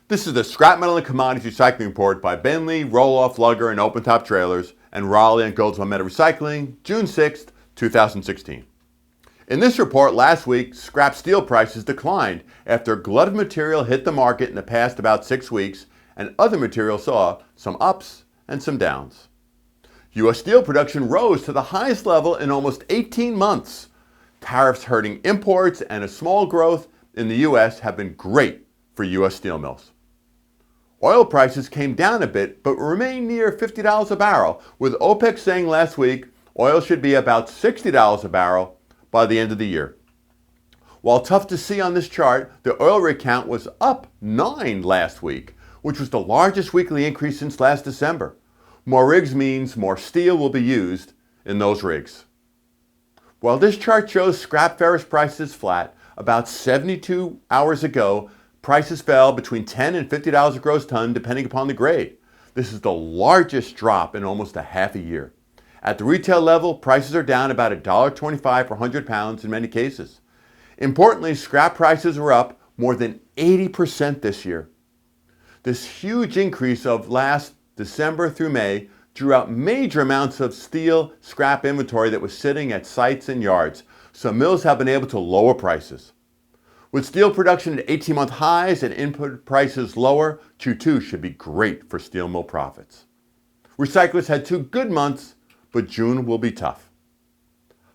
This is the Scrap Metal and Commodities Recycling Report by BENLEE, Roll-Off, Lugger, and Open-Top Trailers, and Raleigh Goldsboro Metal Recycling, June 6, 2016. In this report last week, scrap steel prices declined after a glut of material hit the market in the past about 6 weeks, and other material saw some ups and some downs. U.S. steel production rose to the highest level in almost 18 months. Tariffs hurting imports and a small growth in the U.S. have been great for U.S. steel mills. Oil prices came down a bit, but remain near $50 a barrel, with OPEC saying last week oil should be about $60 a barrel by the end of the year. While tough to see on this chart, the oil rig count was up 9 last week, which was the largest weekly increase since last December. More rigs means more steel will be used in those rigs. While this chart shows scrap ferrous prices flat, about 72 hours ago, prices fell between $10 and $50 a gross ton depending upon the grade. This is the largest drop in almost a half a year. At the retail level, prices are down about $1.25 per 100 pounds in many cases. Importantly, scrap prices are up more than 80% this year. This huge increase of last December through May drew out major amounts of steel scrap inventory that was sitting at sites and yards, so mills have been able to lower prices. With steel production at 18-month highs and input prices lower, Q2 should be great for steel mill profits. Recyclers had 2 good months, but June will be tough.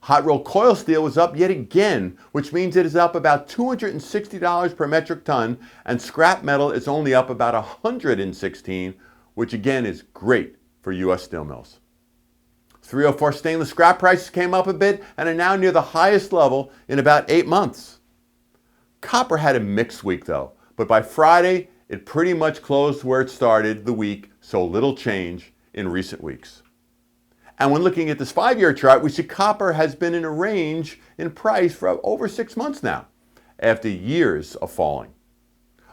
Hot rolled coil steel was up yet again, which means it is up about $260 per metric ton, and scrap metal is only up about $116, which again is great for U.S. steel mills. 304 stainless scrap prices came up a bit and are now near the highest level in about 8 months. Copper had a mixed week though, but by Friday it pretty much closed where it started the week, so little change in recent weeks. And when looking at this 5-year chart, we see copper has been in a range in price for over 6 months now, after years of falling.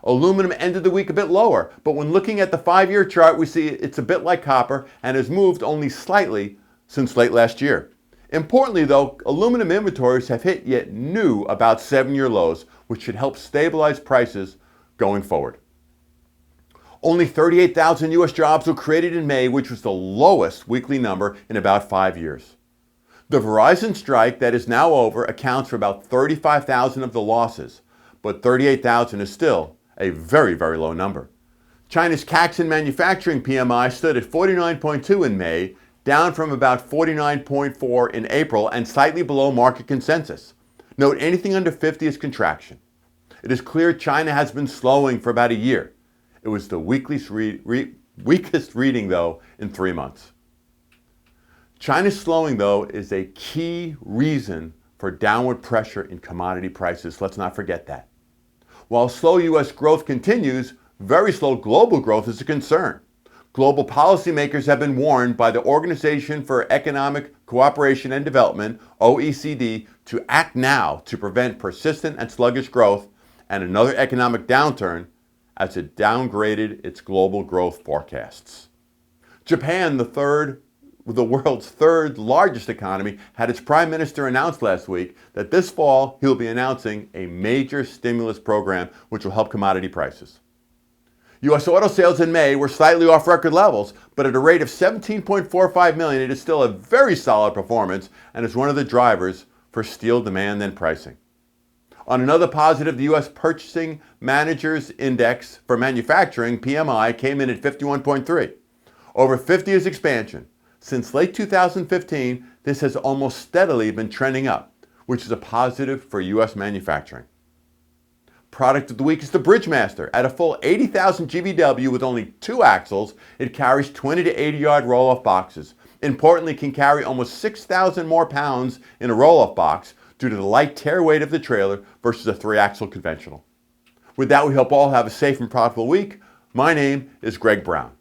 Aluminum ended the week a bit lower, but when looking at the 5-year chart, we see it's a bit like copper and has moved only slightly since late last year. Importantly though, aluminum inventories have hit yet new about 7-year lows, which should help stabilize prices going forward. Only 38,000 U.S. jobs were created in May, which was the lowest weekly number in about 5 years. The Verizon strike that is now over accounts for about 35,000 of the losses, but 38,000 is still a very, very low number. China's Caixin manufacturing PMI stood at 49.2 in May, down from about 49.4 in April and slightly below market consensus. Note, anything under 50 is contraction. It is clear China has been slowing for about a year. It was the weakest reading, though, in 3 months. China's slowing, though, is a key reason for downward pressure in commodity prices. Let's not forget that. While slow U.S. growth continues, very slow global growth is a concern. Global policymakers have been warned by the Organization for Economic Cooperation and Development, OECD, to act now to prevent persistent and sluggish growth and another economic downturn as it downgraded its global growth forecasts. Japan, the world's third largest economy, had its prime minister announce last week that this fall he'll be announcing a major stimulus program which will help commodity prices. U.S. auto sales in May were slightly off record levels, but at a rate of 17.45 million, it is still a very solid performance and is one of the drivers for steel demand and pricing. On another positive, the U.S. Purchasing Managers Index for manufacturing, PMI, came in at 51.3. Over 50 is expansion. Since late 2015, this has almost steadily been trending up, which is a positive for U.S. manufacturing. Product of the week is the Bridgemaster. At a full 80,000 GVW with only 2 axles, it carries 20 to 80 yard roll-off boxes. Importantly, it can carry almost 6,000 more pounds in a roll-off box due to the light tear weight of the trailer versus a 3-axle conventional. With that, we hope all have a safe and profitable week. My name is Greg Brown.